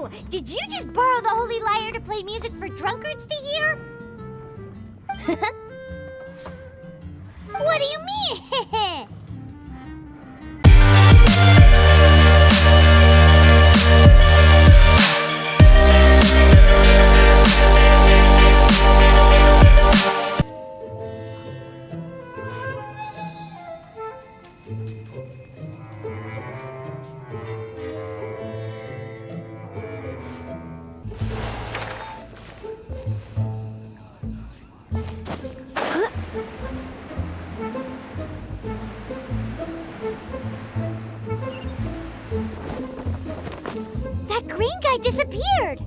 Whoa! Did you just borrow the Holy Lyre to play music for drunkards to hear? What do you mean? That green guy disappeared!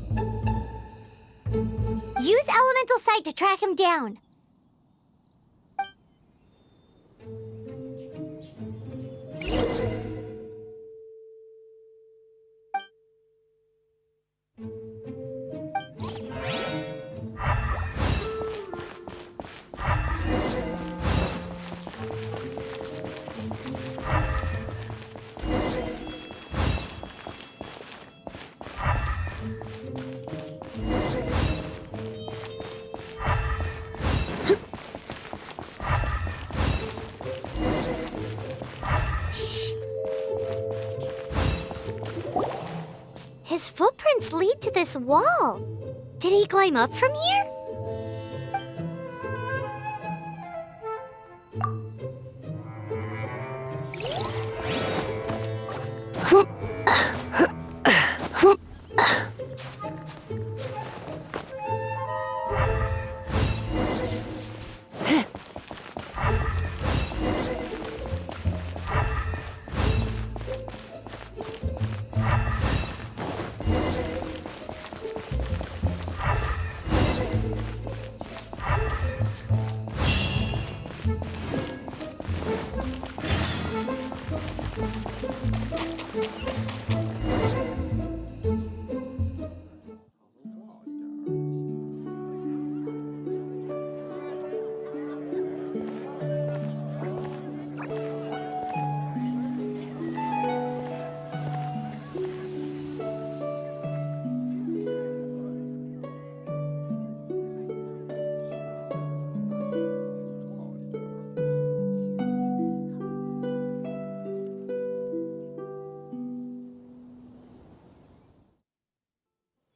Use elemental sight to track him down. His footprints lead to this wall. Did he climb up from here?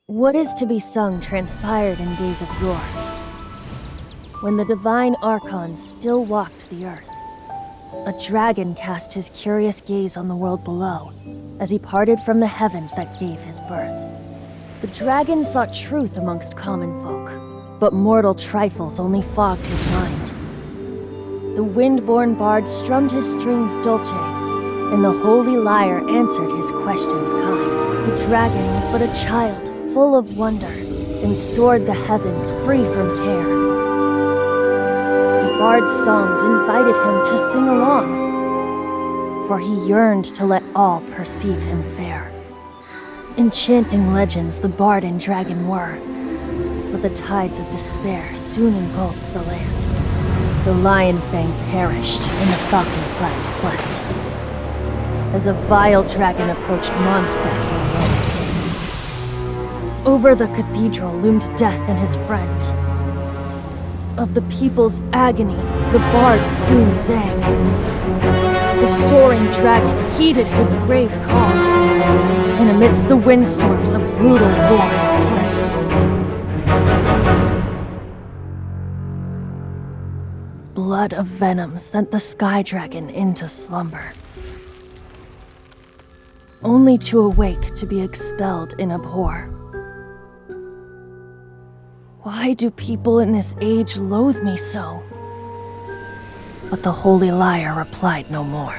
What is to be sung transpired in days of yore, when the divine archons still walked the earth. A dragon cast his curious gaze on the world below, as he parted from the heavens that gave his birth. The dragon sought truth amongst common folk, but mortal trifles only fogged his mind. The wind-born bard strummed his strings dolce, and the holy lyre answered his questions kind. The dragon was but a child, full of wonder, and soared the heavens free from care. The bard's songs invited him to sing along, for he yearned to let all perceive him fair. Enchanting legends the bard and dragon were, but the tides of despair soon engulfed the land. The lion fang perished, and the falcon flag slept, as a vile dragon approached Mondstadt in a lone stand. Over the cathedral loomed death and his friends. Of the people's agony, the bard soon sang. The soaring dragon heeded his grave calls, and amidst the windstorms a brutal war spread. Blood of venom sent the sky dragon into slumber, only to awake to be expelled in abhor. Why do people in this age loathe me so? But the holy lyre replied no more.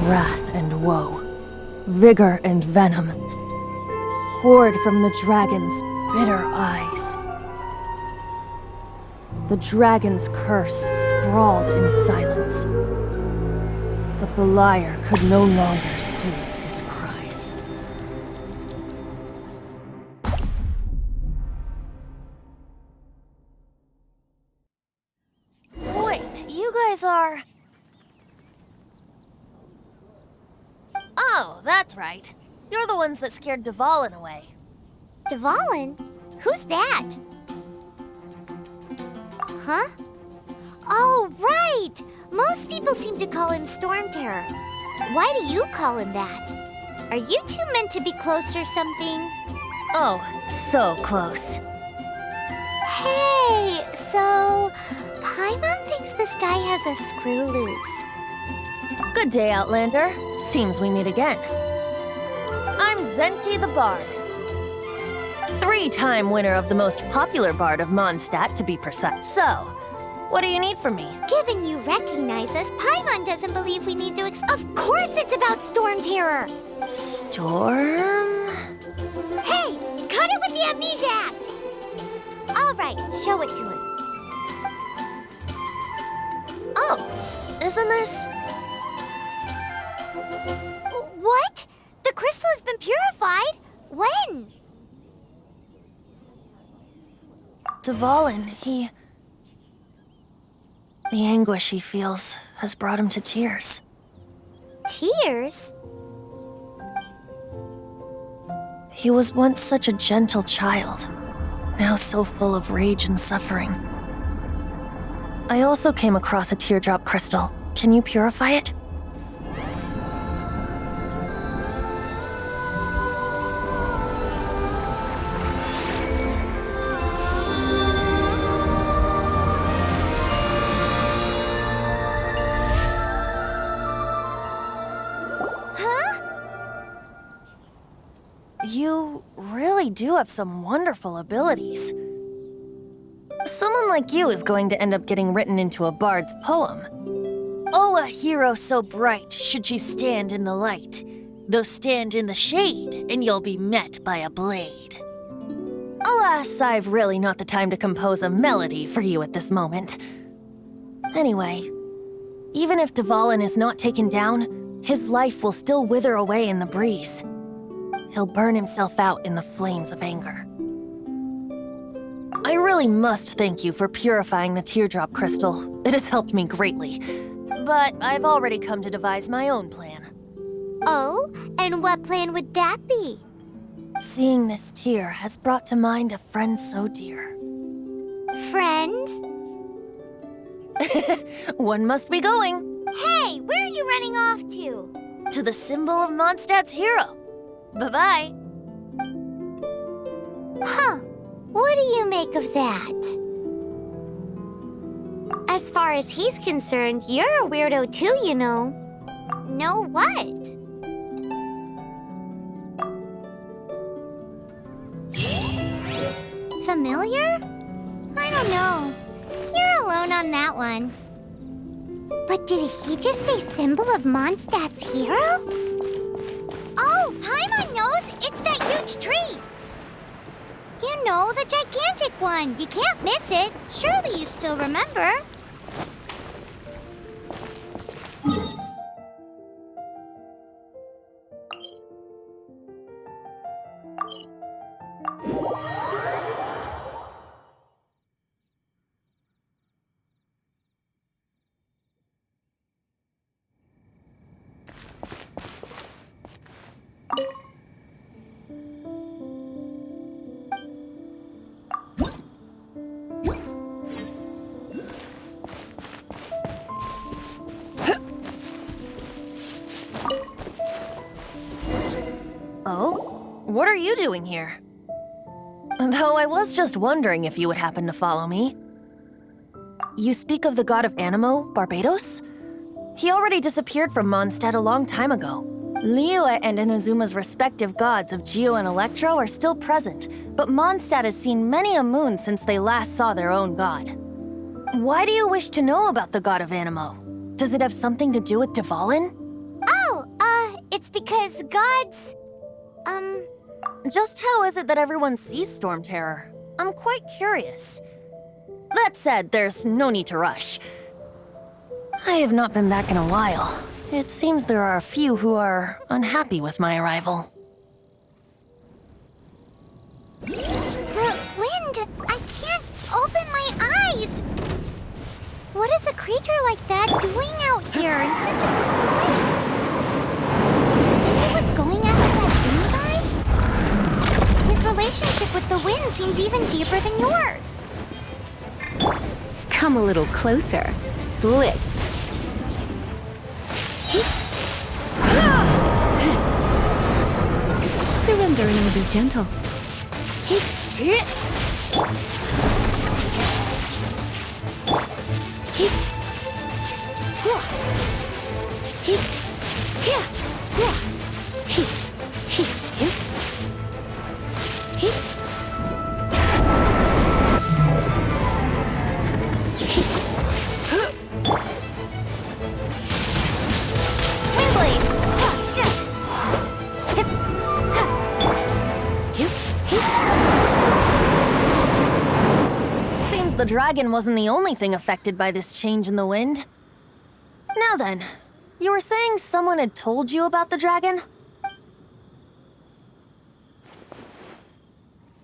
Wrath and woe, vigor and venom, poured from the dragon's bitter eyes. The dragon's curse sprawled in silence, but the lyre could no longer soothe his cries. Wait, you guys are... Oh, Oh, that's right. You're the ones that scared Dvalin away. Dvalin? Who's that? Huh? Oh, right! Most people seem to call him Storm Terror. Why do you call him that? Are you two meant to be close or something? Oh, so close. Hey, so Paimon thinks this guy has a screw loose. Good day, Outlander. Seems we meet again. I'm Venti the Bard. 3-time winner of the most popular bard of Mondstadt, to be precise. So, what do you need from me? Given you recognize us, Paimon doesn't believe we need to Of course it's about Storm Terror! Storm? Hey, cut it with the Amnesia Act! All right, show it to him. Oh, isn't this... What? The crystal has been purified? When? Dvalin, he... The anguish he feels has brought him to tears. Tears? He was once such a gentle child, now so full of rage and suffering. I also came across a teardrop crystal. Can you purify it? You really do have some wonderful abilities. Someone like you is going to end up getting written into a bard's poem. Oh, a hero so bright should she stand in the light, though stand in the shade, and you'll be met by a blade. Alas, I've really not the time to compose a melody for you at this moment. Anyway, even if Dvalin is not taken down, his life will still wither away in the breeze. He'll burn himself out in the flames of anger. I really must thank you for purifying the teardrop crystal. It has helped me greatly. But I've already come to devise my own plan. Oh, and what plan would that be? Seeing this tear has brought to mind a friend so dear. Friend? One must be going. Hey, where are you running off to? To the symbol of Mondstadt's hero. Bye-bye. Huh. What do you make of that? As far as he's concerned, you're a weirdo too, you know. Know what? Familiar? I don't know. You're alone on that one. But did he just say symbol of Mondstadt's hero? Oh, Paimon knows! It's that huge tree! You know, the gigantic one. You can't miss it. Surely you still remember. Oh? What are you doing here? Though I was just wondering if you would happen to follow me. You speak of the god of Animo, Barbados? He already disappeared from Mondstadt a long time ago. Liyue and Inazuma's respective gods of Geo and Electro are still present, but Mondstadt has seen many a moon since they last saw their own god. Why do you wish to know about the god of Animo? Does it have something to do with Dvalin? Oh, it's because gods... Just how is it that everyone sees Storm Terror? I'm quite curious. That said, there's no need to rush. I have not been back in a while. It seems there are a few who are unhappy with my arrival. The wind! I can't open my eyes! What is a creature like that doing out here in such a cold place? seems even deeper than yours. Come a little closer. Blitz. Surrender and I'll be gentle. The dragon wasn't the only thing affected by this change in the wind. Now then, you were saying someone had told you about the dragon?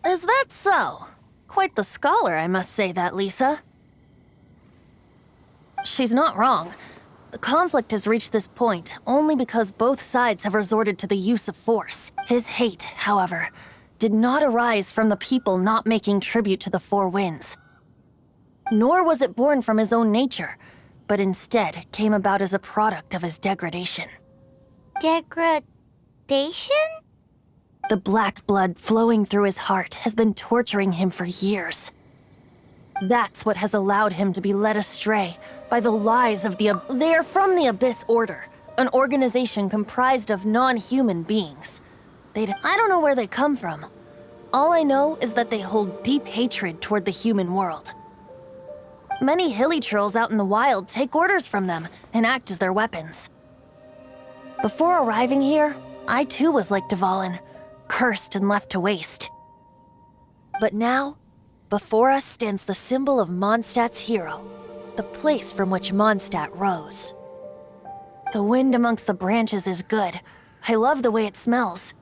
Is that so? Quite the scholar, I must say that, Lisa. She's not wrong. The conflict has reached this point only because both sides have resorted to the use of force. His hate, however, did not arise from the people not making tribute to the Four Winds. Nor was it born from his own nature, but instead came about as a product of his degradation. Degradation? The black blood flowing through his heart has been torturing him for years. That's what has allowed him to be led astray by the lies of the They are from the Abyss Order, an organization comprised of non-human beings. I don't know where they come from. All I know is that they hold deep hatred toward the human world. Many hilly trolls out in the wild take orders from them and act as their weapons. Before arriving here, I too was like Dvalin, cursed and left to waste. But now, before us stands the symbol of Mondstadt's hero, the place from which Mondstadt rose. The wind amongst the branches is good. I love the way it smells.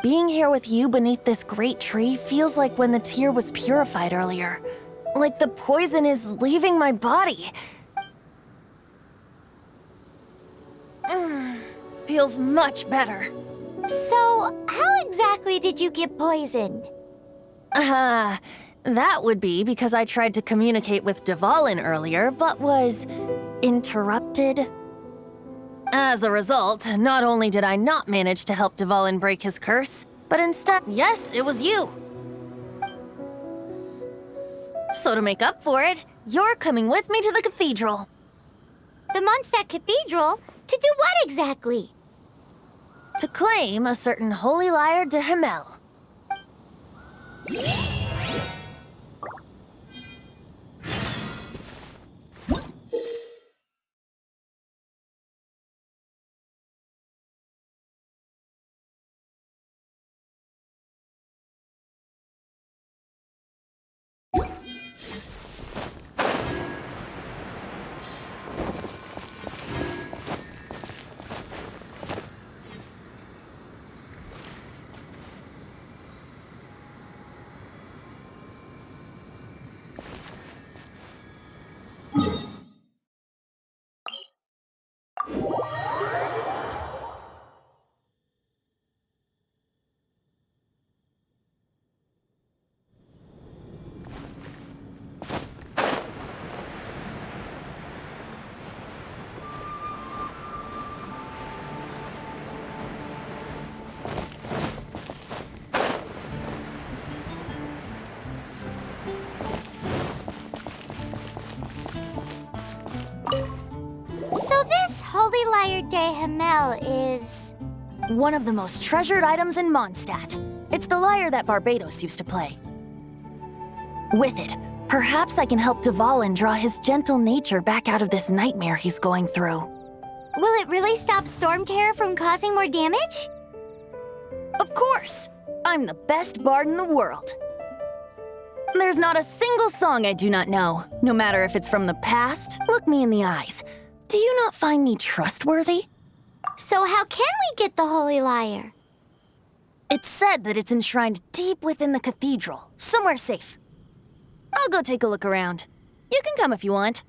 Being here with you beneath this great tree feels like when the tear was purified earlier. Like the poison is leaving my body. Feels much better. So, how exactly did you get poisoned? That would be because I tried to communicate with Dvalin earlier, but was interrupted. As a result, not only did I not manage to help Dvalin break his curse, but instead, yes, it was you. So to make up for it, you're coming with me to the cathedral. The Mondstadt Cathedral? To do what exactly? To claim a certain holy lyre de Himmel. So this holy lyre de Himmel is... one of the most treasured items in Mondstadt. It's the lyre that Barbados used to play. With it, perhaps I can help Dvalin draw his gentle nature back out of this nightmare he's going through. Will it really stop Storm Terror from causing more damage? Of course! I'm the best bard in the world. There's not a single song I do not know, no matter if it's from the past. Look me in the eyes. Do you not find me trustworthy? So how can we get the holy lyre? It's said that it's enshrined deep within the cathedral, somewhere safe. I'll go take a look around. You can come if you want.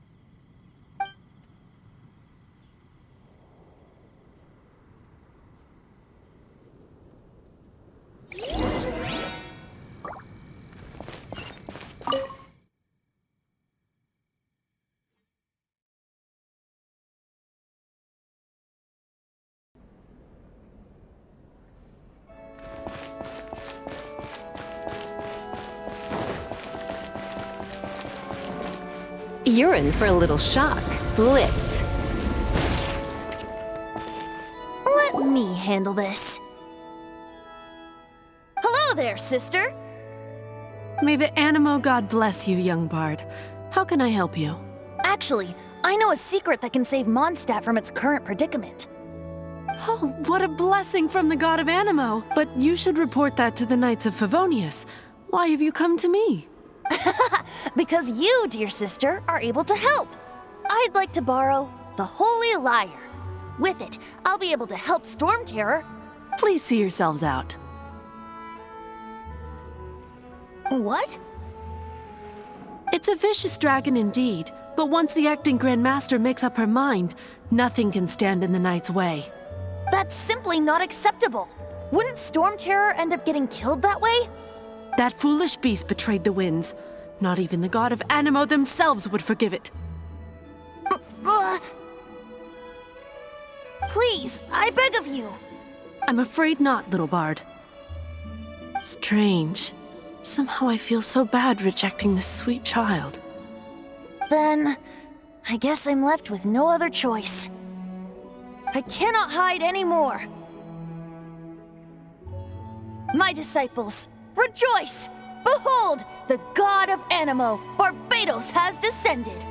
You're in for a little shock. Blitz. Let me handle this. Hello there, sister! May the Animo God bless you, young bard. How can I help you? Actually, I know a secret that can save Mondstadt from its current predicament. Oh, what a blessing from the god of Animo! But you should report that to the Knights of Favonius. Why have you come to me? Because you, dear sister, are able to help. I'd like to borrow the Holy Lyre. With it, I'll be able to help Storm Terror. Please see yourselves out. What? It's a vicious dragon indeed, but once the acting Grand Master makes up her mind, nothing can stand in the Knight's way. That's simply not acceptable. Wouldn't Storm Terror end up getting killed that way? That foolish beast betrayed the winds. Not even the god of Animo themselves would forgive it. Please, I beg of you. I'm afraid not, little bard. Strange. Somehow I feel so bad rejecting this sweet child. Then, I guess I'm left with no other choice. I cannot hide anymore. My disciples, rejoice! Behold, the god of Animo, Barbados, has descended.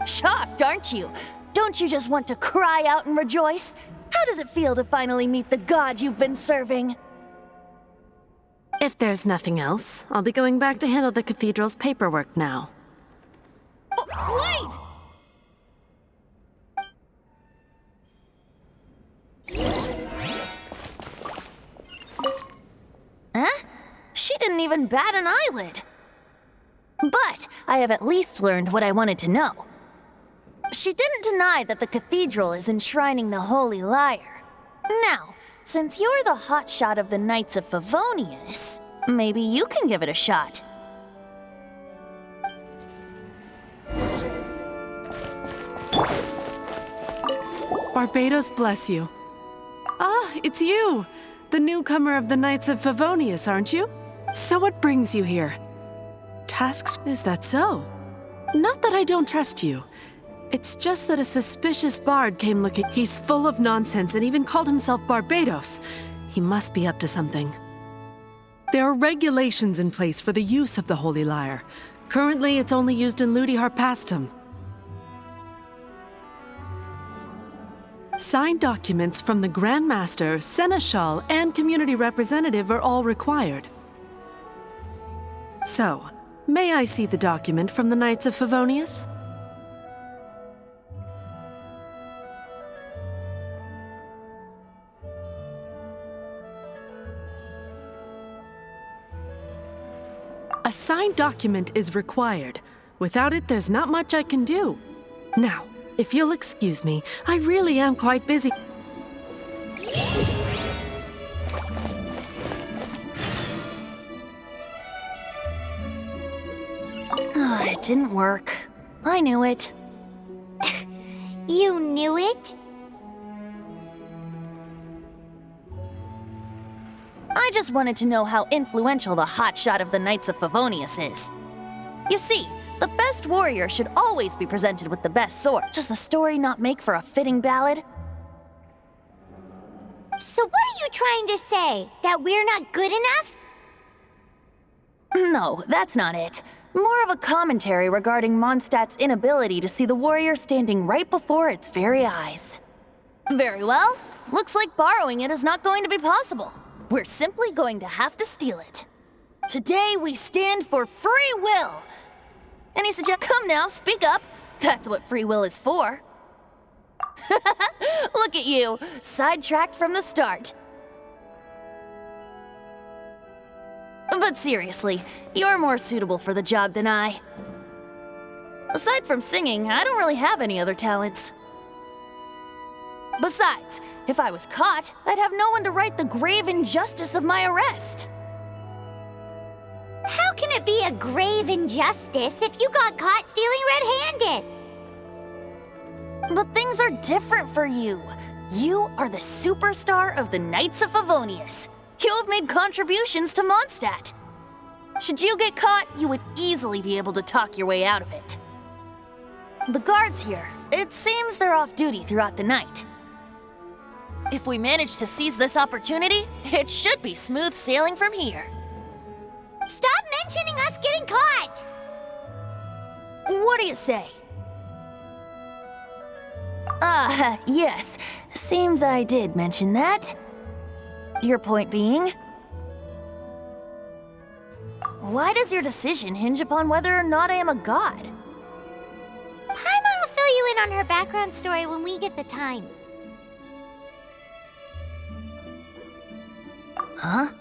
Shocked, aren't you? Don't you just want to cry out and rejoice? How does it feel to finally meet the god you've been serving? If there's nothing else, I'll be going back to handle the cathedral's paperwork now. Oh, wait! Huh? She didn't even bat an eyelid. But I have at least learned what I wanted to know. She didn't deny that the cathedral is enshrining the Holy Lyre. Now, since you're the hotshot of the Knights of Favonius, maybe you can give it a shot. Barbados bless you. Ah, it's you! The newcomer of the Knights of Favonius, aren't you? So what brings you here? Tasks, is that so? Not that I don't trust you. It's just that a suspicious bard came looking. He's full of nonsense and even called himself Barbados. He must be up to something. There are regulations in place for the use of the Holy Lyre. Currently, it's only used in Ludi Harpastum. Signed documents from the Grand Master, Seneschal, and community representative are all required. So, may I see the document from the Knights of Favonius? A signed document is required. Without it, there's not much I can do. Now, if you'll excuse me, I really am quite busy. It didn't work. I knew it. You knew it? I just wanted to know how influential the hotshot of the Knights of Favonius is. You see, the best warrior should always be presented with the best sword. Does the story not make for a fitting ballad? So what are you trying to say? That we're not good enough? No, that's not it. More of a commentary regarding Mondstadt's inability to see the warrior standing right before its very eyes. Very well. Looks like borrowing it is not going to be possible. We're simply going to have to steal it. Today we stand for free will. Any suggestions? Come now, speak up. That's what free will is for. Look at you, sidetracked from the start. But seriously, you're more suitable for the job than I. Aside from singing, I don't really have any other talents. Besides, if I was caught, I'd have no one to right the grave injustice of my arrest. How can it be a grave injustice if you got caught stealing red-handed? But things are different for you. You are the superstar of the Knights of Favonius. You have made contributions to Mondstadt. Should you get caught, you would easily be able to talk your way out of it. The guards here. It seems they're off duty throughout the night. If we manage to seize this opportunity, it should be smooth sailing from here. Stop mentioning us getting caught! What do you say? Yes. Seems I did mention that. Your point being? Why does your decision hinge upon whether or not I am a god? Paimon will fill you in on her background story when we get the time. Huh?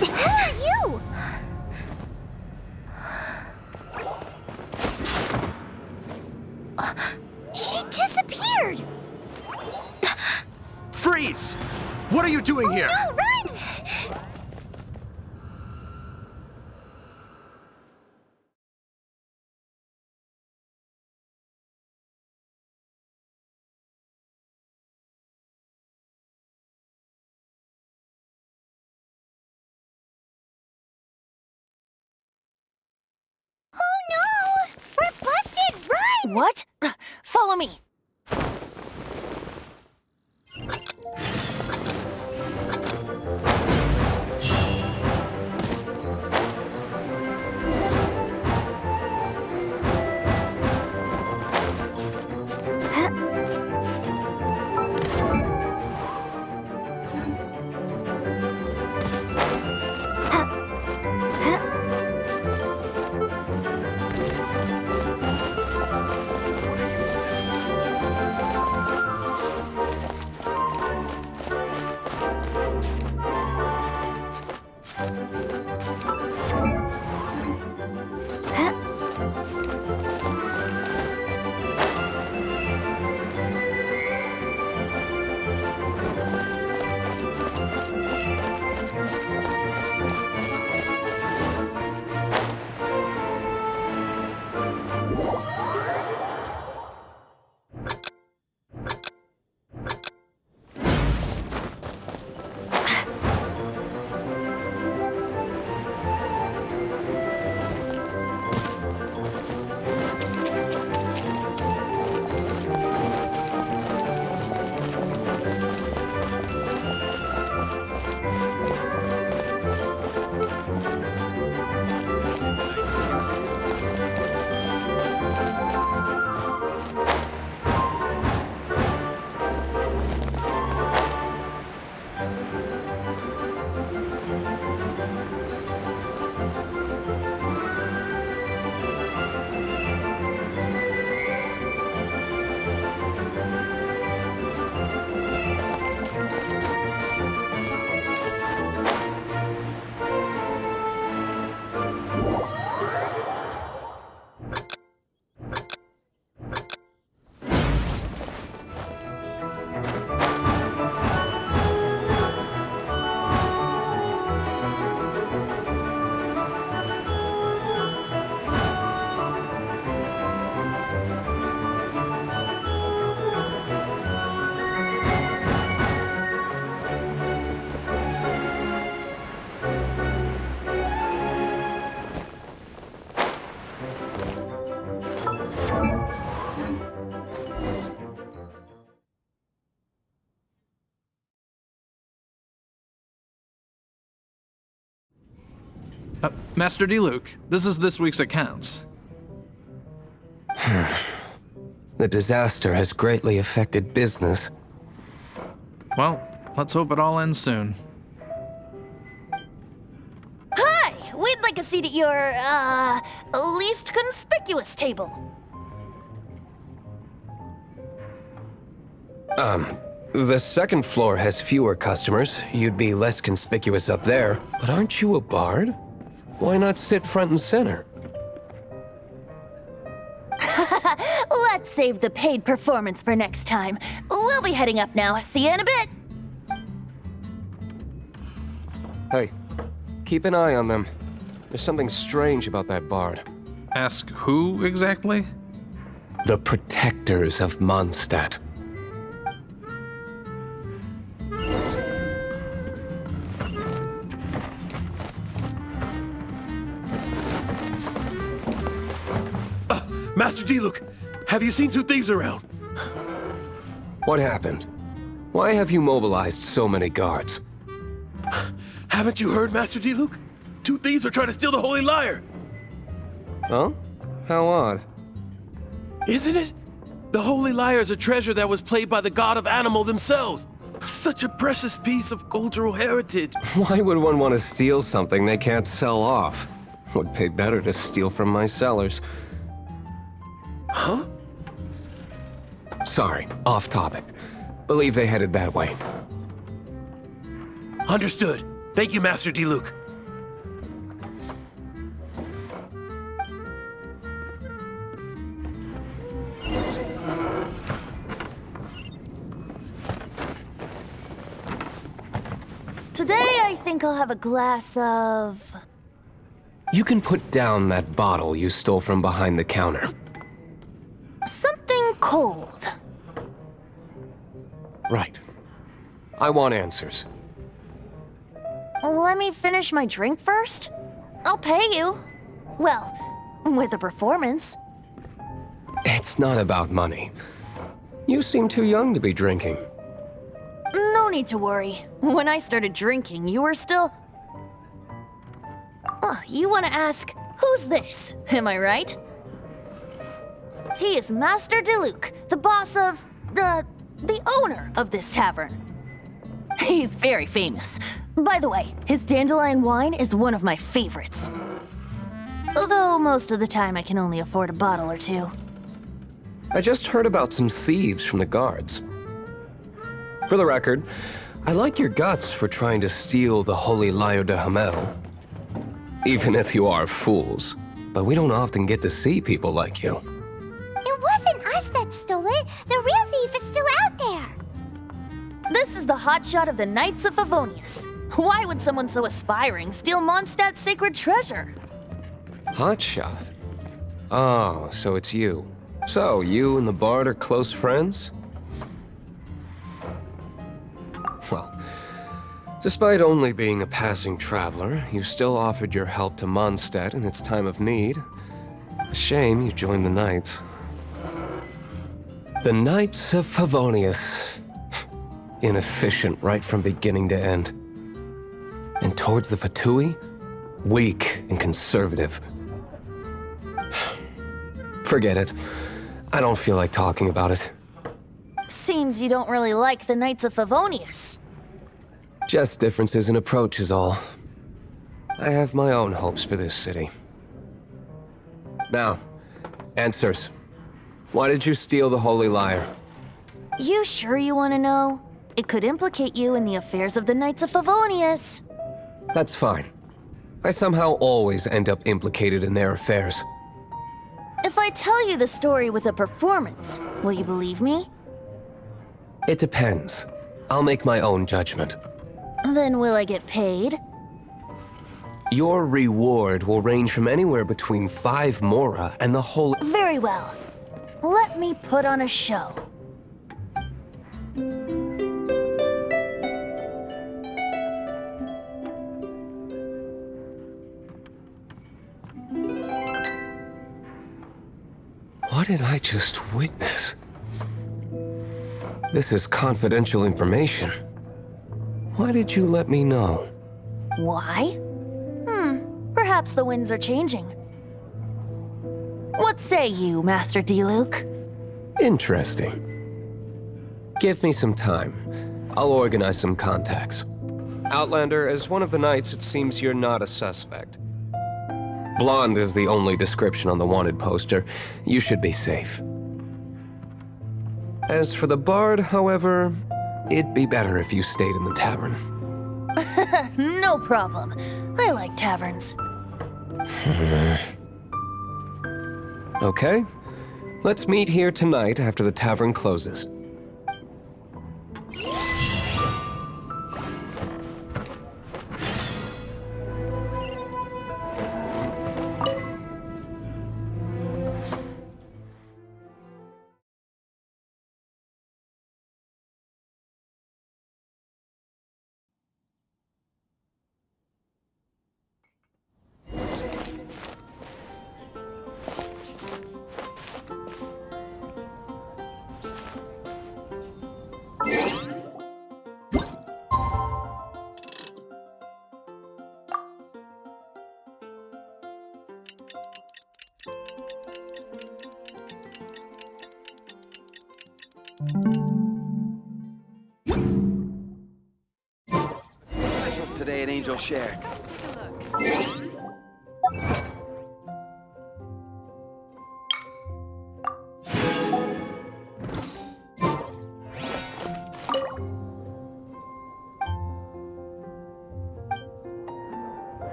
Who are you? She disappeared! Freeze! What are you doing here? No, run! Oh no! We're busted! Run! What? Follow me. Master D. Luke, this is this week's accounts. The disaster has greatly affected business. Well, let's hope it all ends soon. Hi! We'd like a seat at your, least conspicuous table. The second floor has fewer customers. You'd be less conspicuous up there. But aren't you a bard? Why not sit front and center? Let's save the paid performance for next time. We'll be heading up now. See you in a bit. Hey, keep an eye on them. There's something strange about that bard. Ask who exactly? The protectors of Mondstadt. Master D. Luke, have you seen two thieves around? What happened? Why have you mobilized so many guards? Haven't you heard, Master D. Luke? Two thieves are trying to steal the Holy Lyre. Huh? How odd. Isn't it? The Holy Lyre is a treasure that was played by the god of animal themselves. Such a precious piece of cultural heritage. Why would one want to steal something they can't sell off? Would pay better to steal from my sellers. Huh? Sorry, off topic. Believe they headed that way. Understood. Thank you, Master D. Luke. Today, I think I'll have a glass of... You can put down that bottle you stole from behind the counter. something cold. Right. I want answers. Let me finish my drink first. I'll pay you. Well, with a performance. It's not about money. You seem too young to be drinking. No need to worry. When I started drinking, you were still... Oh, you want to ask, who's this? Am I right? He is Master D. Luke, the boss of... the owner of this tavern. He's very famous. By the way, his dandelion wine is one of my favorites. Although most of the time I can only afford a bottle or two. I just heard about some thieves from the guards. For the record, I like your guts for trying to steal the Holy Lyre de Hamel. Even if you are fools. But we don't often get to see people like you. It wasn't us that stole it. The real thief is still out there. This is the hotshot of the Knights of Favonius. Why would someone so aspiring steal Mondstadt's sacred treasure? Hotshot? Oh, so it's you. So, you and the Bard are close friends? Well, despite only being a passing traveler, you still offered your help to Mondstadt in its time of need. A shame you joined the Knights. The Knights of Favonius. Inefficient right from beginning to end. And towards the Fatui, weak and conservative. Forget it. I don't feel like talking about it. Seems you don't really like the Knights of Favonius. Just differences in approach is all. I have my own hopes for this city. Now, answers. Why did you steal the Holy Lyre? You sure you want to know? It could implicate you in the affairs of the Knights of Favonius. That's fine. I somehow always end up implicated in their affairs. If I tell you the story with a performance, will you believe me? It depends. I'll make my own judgment. Then will I get paid? Your reward will range from anywhere between 5 mora and the whole... Very well. Let me put on a show. What did I just witness? This is confidential information. Why did you let me know? Why? Perhaps Perhaps the winds are changing. What say you, Master D-Luke? Interesting. Give me some time. I'll organize some contacts. Outlander, as one of the knights, it seems you're not a suspect. Blonde is the only description on the wanted poster. You should be safe. As for the bard, however, it'd be better if you stayed in the tavern. No problem. I like taverns. Okay. Let's meet here tonight after the tavern closes. Specials today at Angel Share.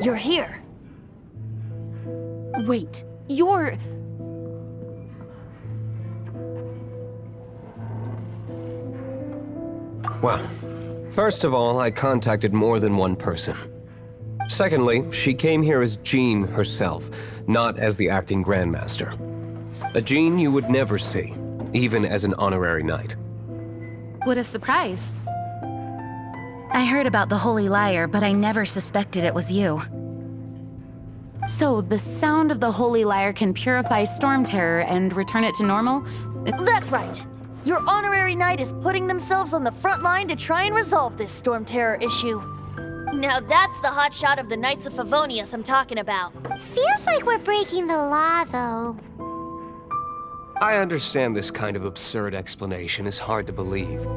You're here. Wait, you're... Well, first of all, I contacted more than one person. Secondly, she came here as Jean herself, not as the acting Grandmaster. A Jean you would never see, even as an honorary knight. What a surprise. I heard about the Holy Liar, but I never suspected it was you. So, the sound of the Holy Liar can purify Storm Terror and return it to normal? That's right. Your honorary knight is putting themselves on the front line to try and resolve this Storm Terror issue. Now that's the hotshot of the Knights of Favonius I'm talking about. Feels like we're breaking the law, though. I understand this kind of absurd explanation is hard to believe.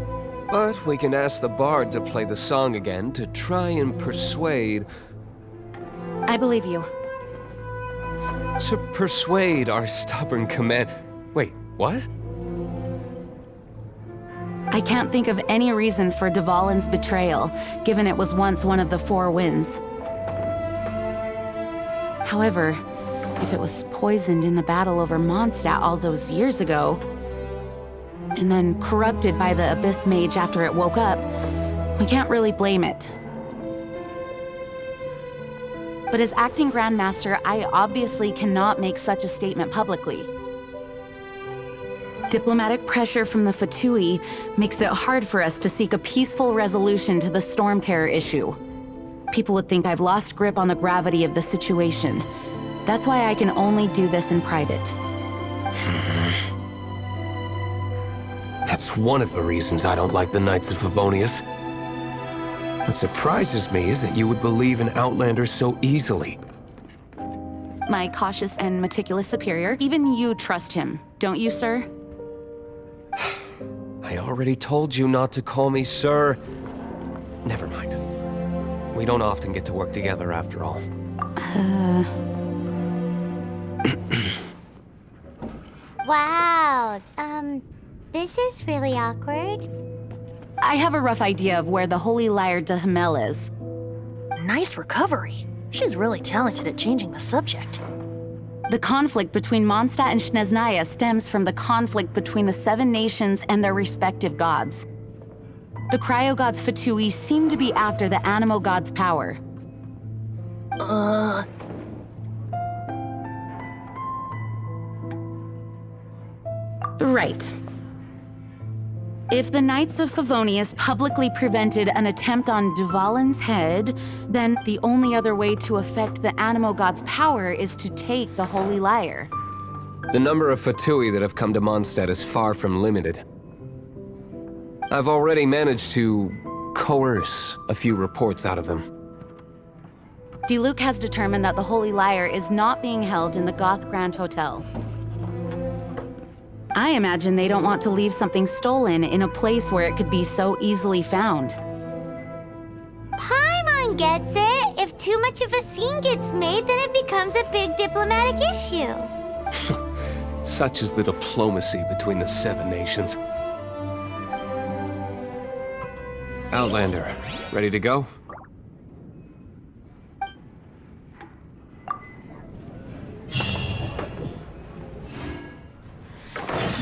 But we can ask the bard to play the song again to try and persuade... I believe you. To persuade our stubborn command... Wait, what? I can't think of any reason for Dvalin's betrayal, given it was once one of the Four Winds. However, if it was poisoned in the battle over Mondstadt all those years ago, and then corrupted by the Abyss Mage after it woke up, we can't really blame it. But as acting Grandmaster, I obviously cannot make such a statement publicly. Diplomatic pressure from the Fatui makes it hard for us to seek a peaceful resolution to the Storm Terror issue. People would think I've lost grip on the gravity of the situation. That's why I can only do this in private. That's one of the reasons I don't like the Knights of Favonius. What surprises me is that you would believe in Outlander so easily. My cautious and meticulous superior, even you trust him, don't you, sir? I already told you not to call me sir. Never mind. We don't often get to work together after all. Wow, this is really awkward. I have a rough idea of where the Holy Liar de Hamel is. Nice recovery. She's really talented at changing the subject. The conflict between Mondstadt and Snezhnaya stems from the conflict between the Seven Nations and their respective gods. The cryo-gods Fatui seem to be after the Animo god's power. Right. If the Knights of Favonius publicly prevented an attempt on Dvalin's head, then the only other way to affect the Animo god's power is to take the Holy Liar. The number of Fatui that have come to Mondstadt is far from limited. I've already managed to coerce a few reports out of them. Diluc has determined that the Holy Lyre is not being held in the Goth Grand Hotel. I imagine they don't want to leave something stolen in a place where it could be so easily found. Paimon gets it. If too much of a scene gets made, then it becomes a big diplomatic issue. Such is the diplomacy between the 7 nations. Outlander, ready to go?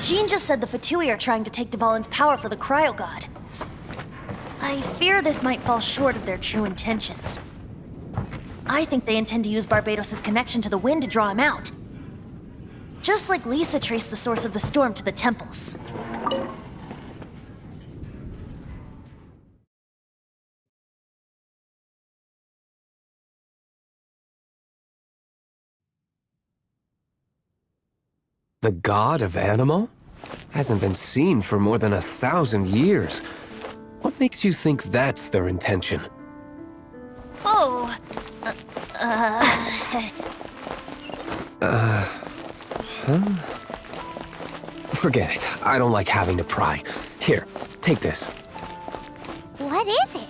Jean just said the Fatui are trying to take Dvalin's power for the Cryo God. I fear this might fall short of their true intentions. I think they intend to use Barbados' connection to the wind to draw him out. Just like Lisa traced the source of the storm to the temples. The god of Animal? Hasn't been seen for more than 1,000 years. What makes you think that's their intention? Oh! Forget it. I don't like having to pry. Here, take this. What is it?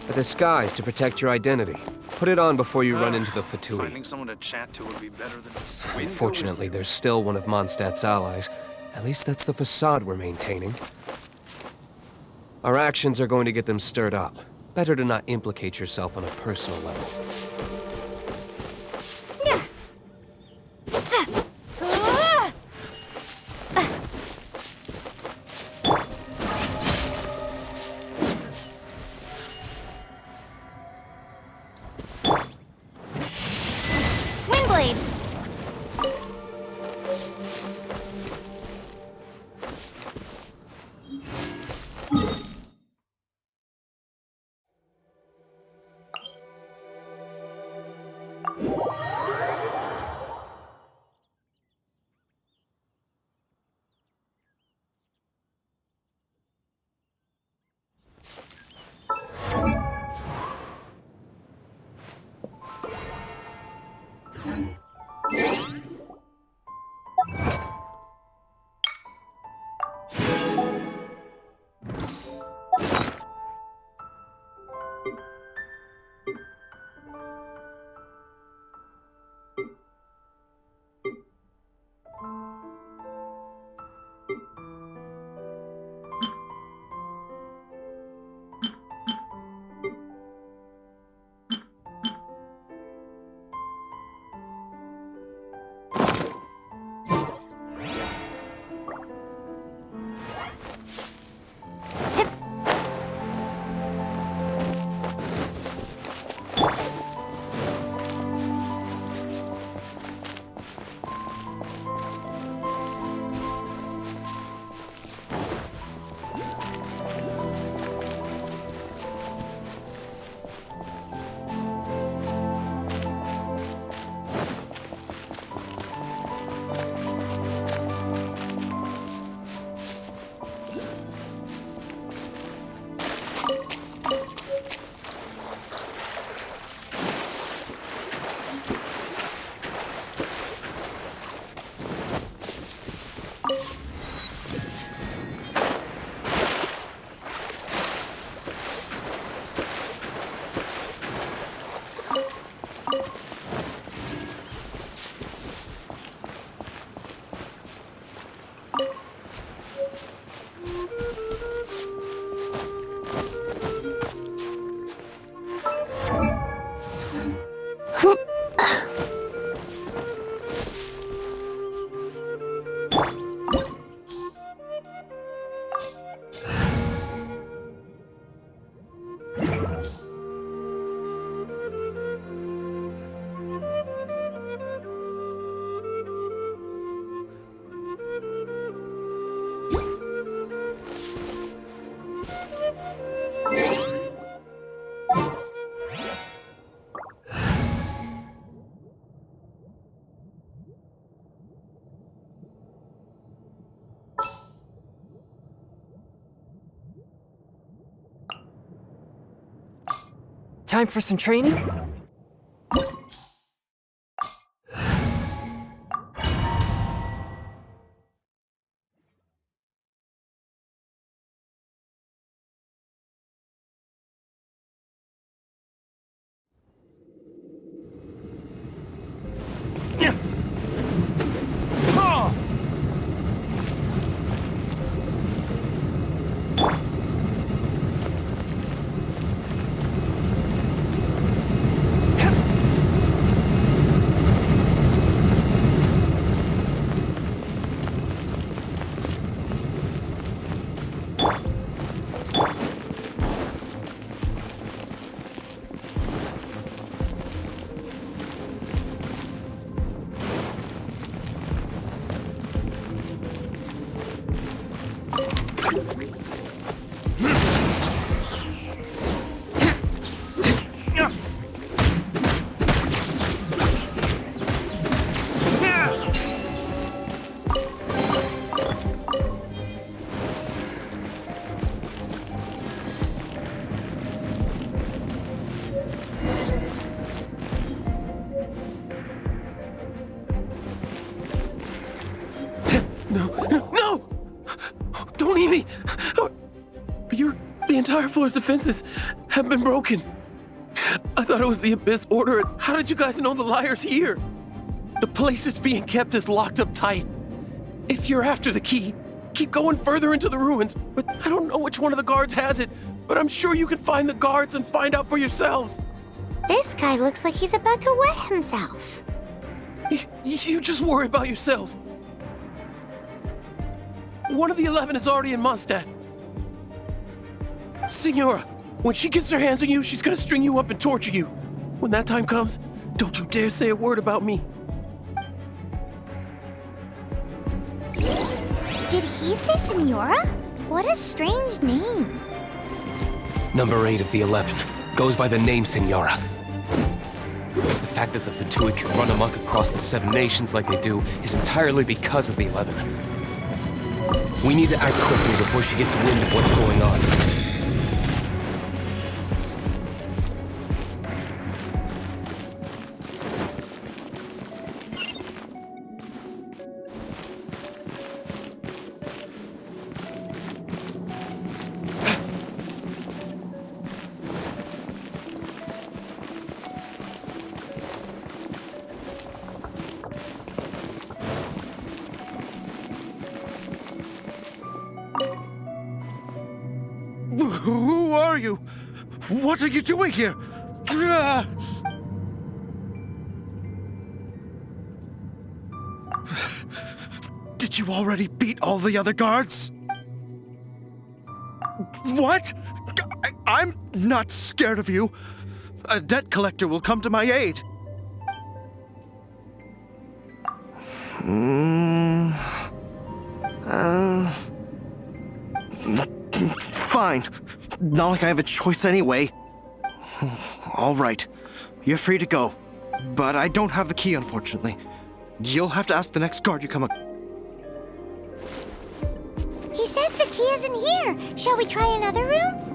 A disguise to protect your identity. Put it on before you run into the Fatui. Finding someone to chat to would be better than Unfortunately, there's still one of Mondstadt's allies. At least that's the facade we're maintaining. Our actions are going to get them stirred up. Better to not implicate yourself on a personal level. Windblade! time for some training? No! Don't eat me! The entire floor's defenses have been broken. I thought it was the Abyss Order. How did you guys know the liar's here? The place it's being kept is locked up tight. If you're after the key, keep going further into the ruins. But I don't know which one of the guards has it, but I'm sure you can find the guards and find out for yourselves. This guy looks like he's about to wet himself. You just worry about yourselves. One of the 11 is already in Mondstadt. Signora, when she gets her hands on you, she's gonna string you up and torture you. When that time comes, don't you dare say a word about me. Did he say Signora? What a strange name. Number 8 of the 11 goes by the name Signora. The fact that the Fatui can run amok across the 7 nations like they do is entirely because of the 11. We need to act quickly before she gets wind of what's going on. Who are you? What are you doing here? Did you already beat all the other guards? What? I'm not scared of you. A debt collector will come to my aid. Fine. Not like I have a choice anyway. All right. You're free to go. But I don't have the key, unfortunately. You'll have to ask the next guard you come up. He says the key isn't here. Shall we try another room?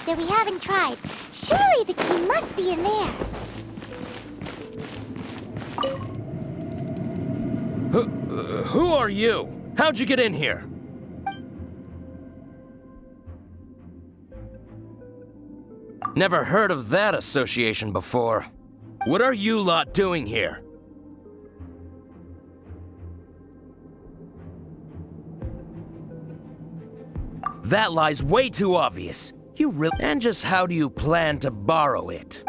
that we haven't tried. Surely the key must be in there. Who are you? How'd you get in here? Never heard of that association before. What are you lot doing here? That lie's way too obvious. You really... And just how do you plan to borrow it?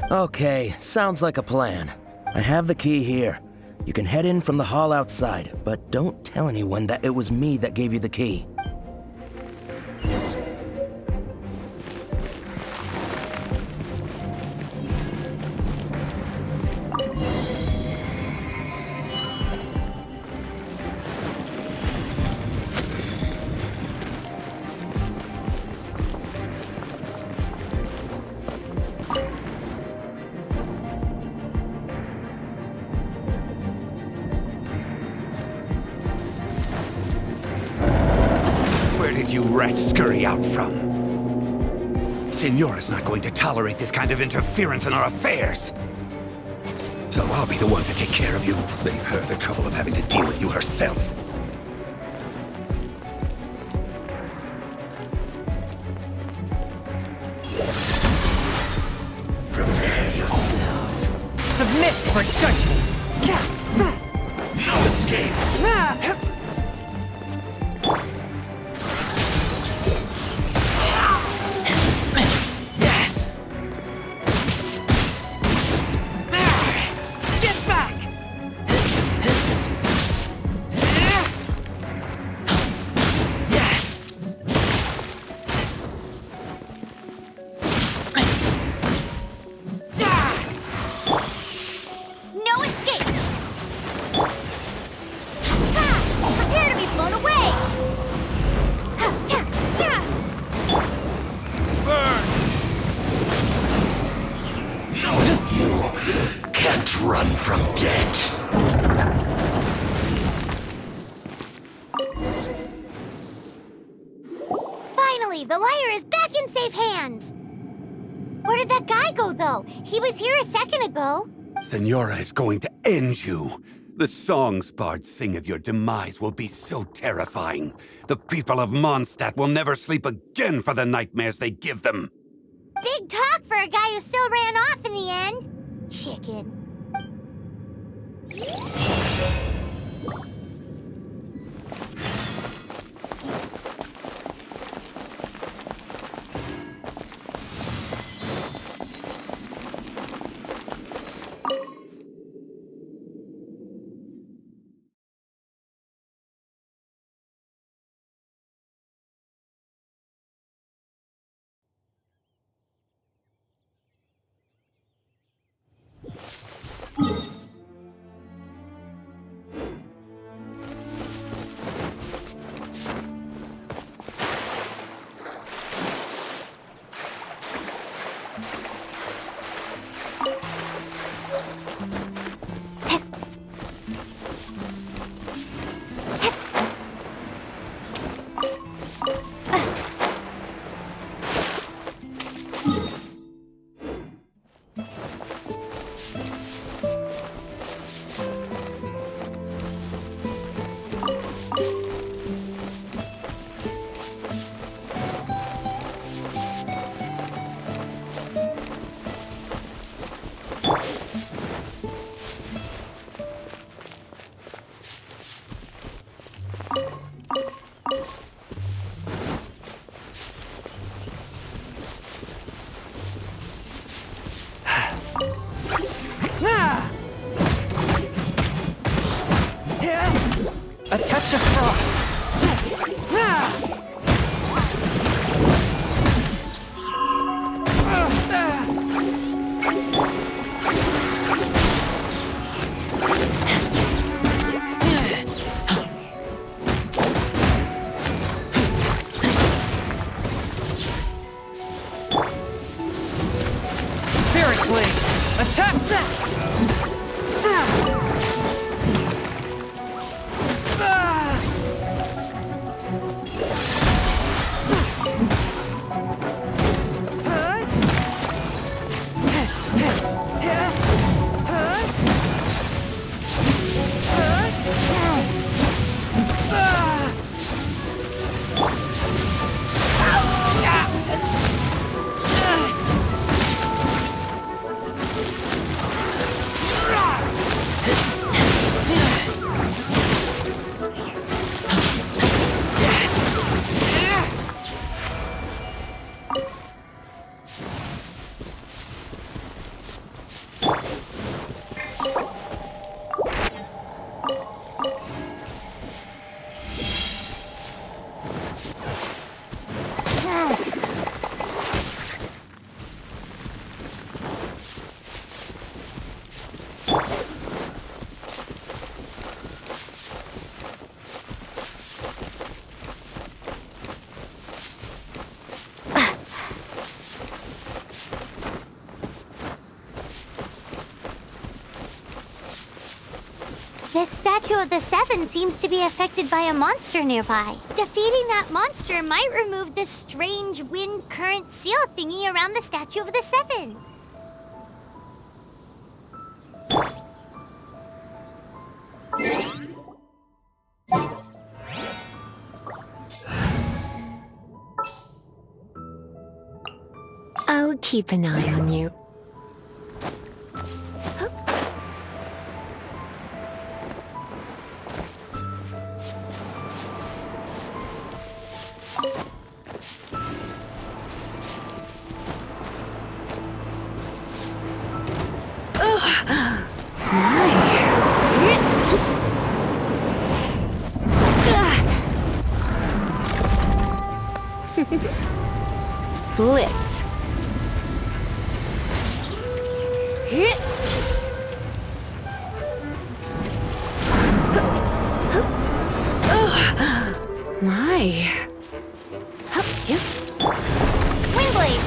Okay, sounds like a plan. I have the key here. You can head in from the hall outside, but don't tell anyone that it was me that gave you the key. Where did you rats scurry out from? Signora's not going to tolerate this kind of interference in our affairs. So I'll be the one to take care of you. Save her the trouble of having to deal with you herself. Prepare yourself. Submit for judgment. No escape. Run from death. Finally, the lyre is back in safe hands. Where did that guy go, though? He was here a second ago. Signora is going to end you. The songs bards sing of your demise will be so terrifying. The people of Mondstadt will never sleep again for the nightmares they give them. Big talk for a guy who still ran off in the end. Chicken. Statue of the Seven seems to be affected by a monster nearby. Defeating that monster might remove this strange wind current seal thingy around the Statue of the Seven. I'll keep an eye on you. Blitz. My. Windblade!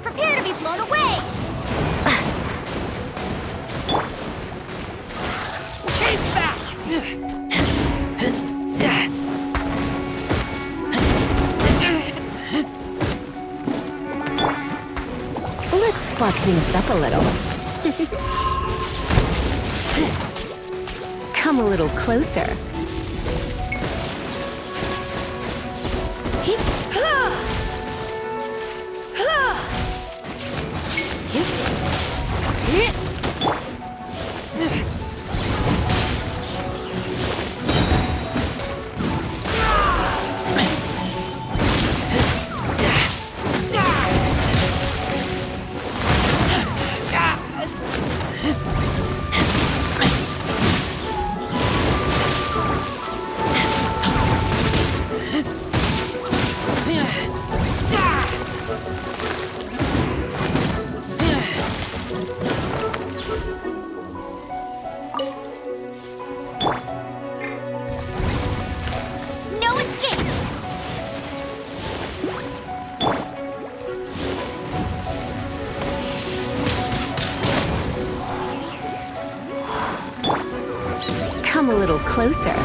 Prepare to be blown away! Keep back! Let's spark things up a little. Come a little closer. Come a little closer.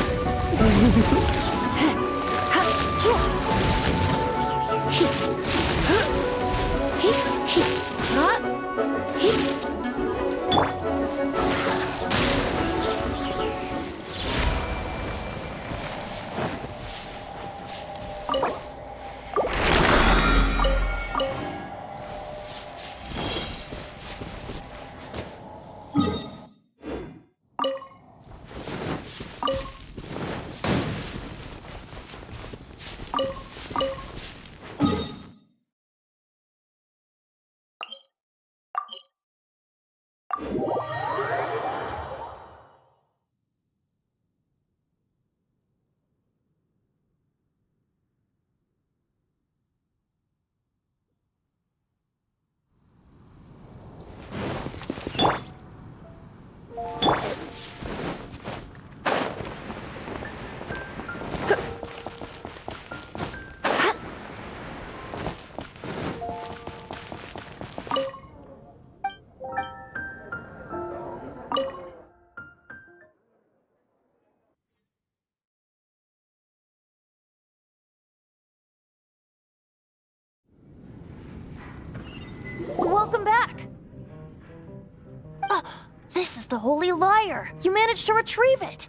This is the Holy Lyre! You managed to retrieve it!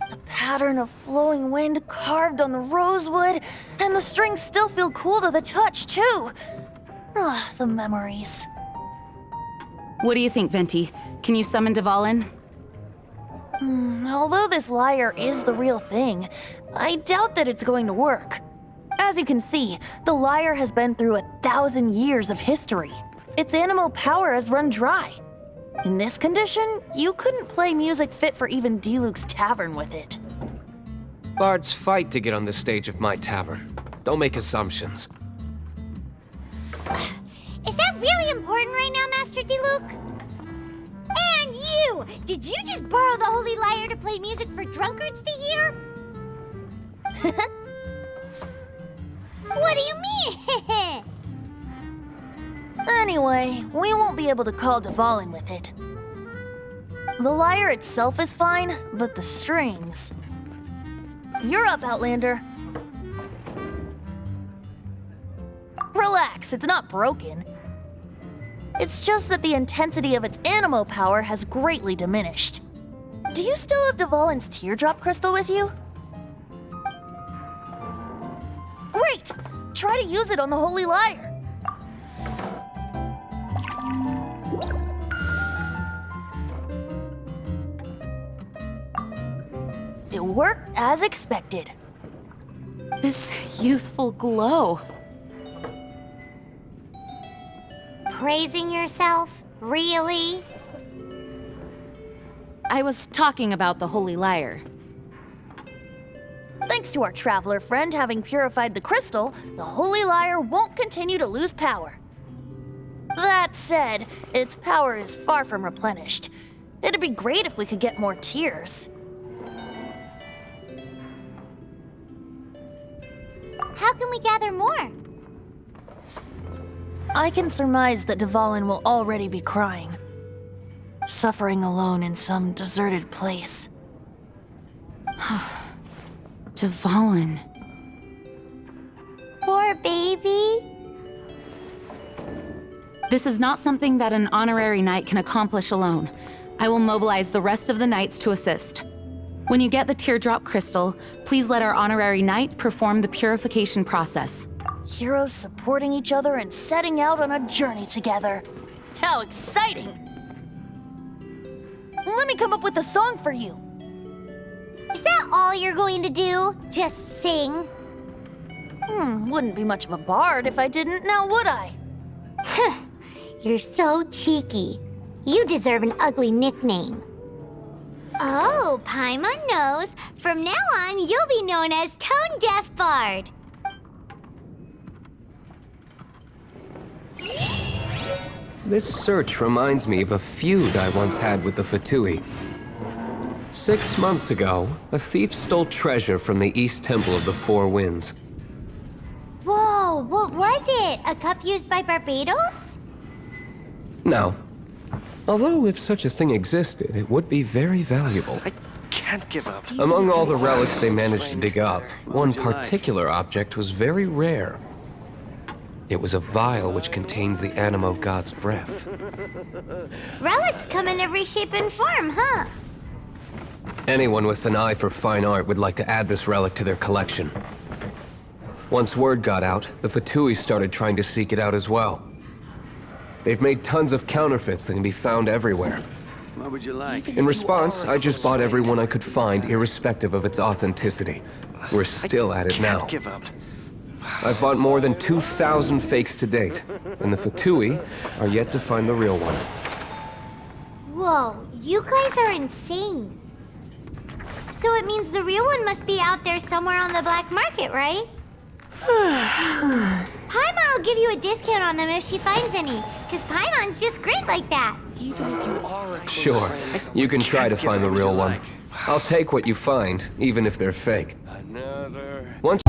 The pattern of flowing wind carved on the rosewood, and the strings still feel cool to the touch, too! Ah, the memories. What do you think, Venti? Can you summon Dvalin? Although this lyre is the real thing, I doubt that it's going to work. As you can see, the lyre has been through 1,000 years of history. Its animal power has run dry. In this condition, you couldn't play music fit for even Diluc's tavern with it. Bards fight to get on the stage of my tavern. Don't make assumptions. Is that really important right now, Master Diluc? And you! Did you just borrow the Holy Lyre to play music for drunkards to hear? What do you mean? Anyway, we won't be able to call Dvalin with it. The lyre itself is fine, but the strings... You're up, Outlander. Relax, it's not broken. It's just that the intensity of its animal power has greatly diminished. Do you still have Dvalin's teardrop crystal with you? Great! Try to use it on the Holy Lyre. It worked as expected. This youthful glow. Praising yourself? Really? I was talking about the Holy Lyre. Thanks to our traveler friend having purified the crystal, the Holy Lyre won't continue to lose power. That said, its power is far from replenished. It'd be great if we could get more tears. How can we gather more? I can surmise that Dvalin will already be crying, suffering alone in some deserted place. Dvalin. Poor baby. This is not something that an honorary knight can accomplish alone. I will mobilize the rest of the knights to assist. When you get the teardrop crystal, please let our honorary knight perform the purification process. Heroes supporting each other and setting out on a journey together. How exciting! Let me come up with a song for you. Is that all you're going to do? Just sing? Wouldn't be much of a bard if I didn't, now would I? You're so cheeky. You deserve an ugly nickname. Oh, Paimon knows. From now on, you'll be known as Tone Deaf Bard. This search reminds me of a feud I once had with the Fatui. 6 months ago, a thief stole treasure from the East Temple of the Four Winds. Whoa, what was it? A cup used by Barbados? No. Although if such a thing existed, it would be very valuable. I can't give up. Among all the relics they managed to dig up, one particular object was very rare. It was a vial which contained the Animo god's breath. Relics come in every shape and form, huh? Anyone with an eye for fine art would like to add this relic to their collection. Once word got out, the Fatui started trying to seek it out as well. They've made tons of counterfeits that can be found everywhere. What would you like? In response, I just bought every one I could find, irrespective of its authenticity. We're still at it now. Give up. I've bought more than 2,000 fakes to date, and the Fatui are yet to find the real one. Whoa, you guys are insane. So it means the real one must be out there somewhere on the black market, right? Paimon will give you a discount on them if she finds any, because Paimon's just great like that. Even if you are a Sure, you can try to find the real one. I'll take what you find, even if they're fake. Once